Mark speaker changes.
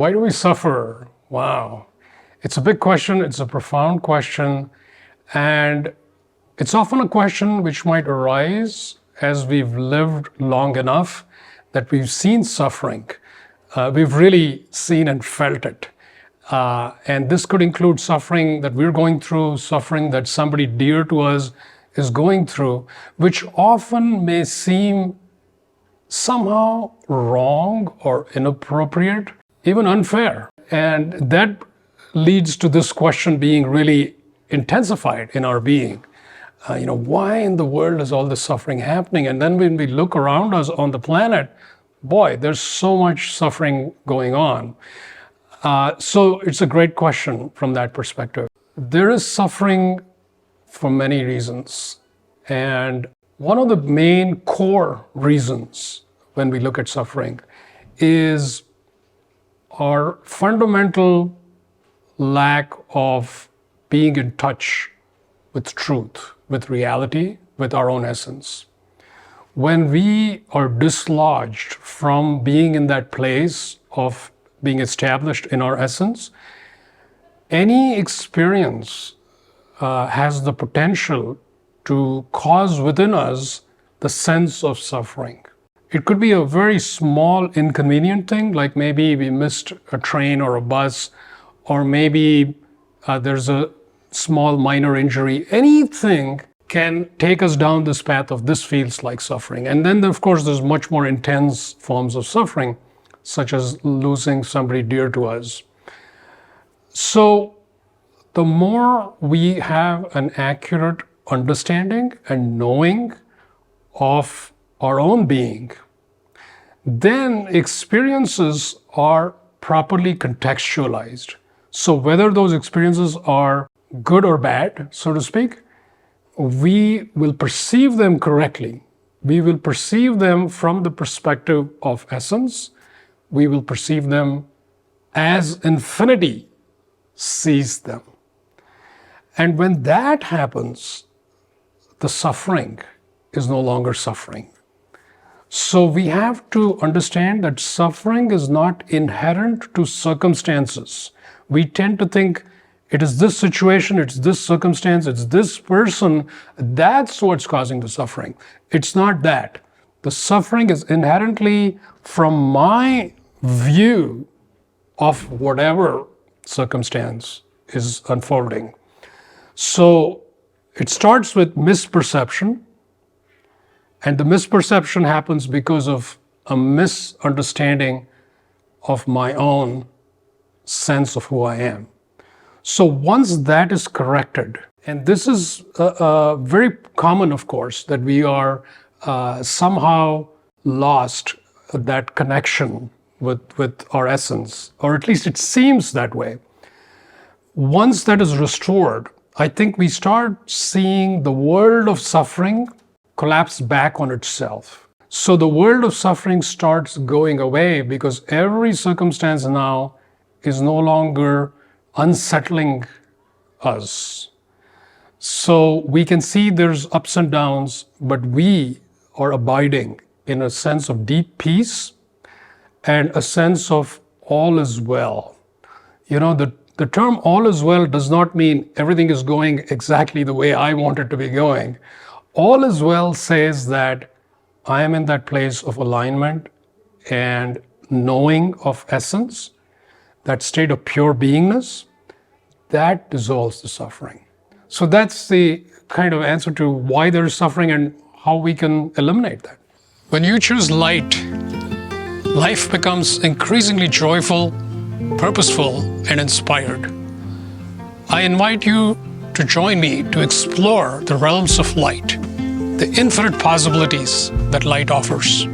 Speaker 1: Why do we suffer? Wow. It's a big question. It's a profound question. And it's often a question which might arise as we've lived long enough that we've seen suffering. We've really seen and felt it. And this could include suffering that we're going through, suffering that somebody dear to us is going through, which often may seem somehow wrong or inappropriate, even unfair. And that leads to this question being really intensified in our being. Why in the world is all this suffering happening? And then when we look around us on the planet, boy, there's so much suffering going on. So it's a great question from that perspective. There is suffering for many reasons. And one of the main core reasons when we look at suffering is our fundamental lack of being in touch with truth, with reality, with our own essence. When we are dislodged from being in that place of being established in our essence, any experience has the potential to cause within us the sense of suffering. It could be a very small, inconvenient thing, like maybe we missed a train or a bus, or maybe there's a small minor injury. Anything can take us down this path of this feels like suffering. And then, of course, there's much more intense forms of suffering, such as losing somebody dear to us. So the more we have an accurate understanding and knowing of our own being, then experiences are properly contextualized. So whether those experiences are good or bad, so to speak, we will perceive them correctly. We will perceive them from the perspective of essence. We will perceive them as infinity sees them. And when that happens, the suffering is no longer suffering. So we have to understand that suffering is not inherent to circumstances. We tend to think it is this situation, it's this circumstance, it's this person, that's what's causing the suffering. It's not that. The suffering is inherently from my view of whatever circumstance is unfolding. So it starts with misperception, and the misperception happens because of a misunderstanding of my own sense of who I am. So once that is corrected, and this is very common, of course, that we are somehow lost that connection with our essence, or at least it seems that way. Once that is restored, I think we start seeing the world of suffering collapse back on itself. So the world of suffering starts going away because every circumstance now is no longer unsettling us. So we can see there's ups and downs, but we are abiding in a sense of deep peace and a sense of all is well. The term all is well does not mean everything is going exactly the way I want it to be going. All is well says that I am in that place of alignment and knowing of essence, that state of pure beingness, that dissolves the suffering. So that's the kind of answer to why there is suffering and how we can eliminate that. When you choose light, life becomes increasingly joyful, purposeful, and inspired. I invite you to join me to explore the realms of light, the infinite possibilities that light offers.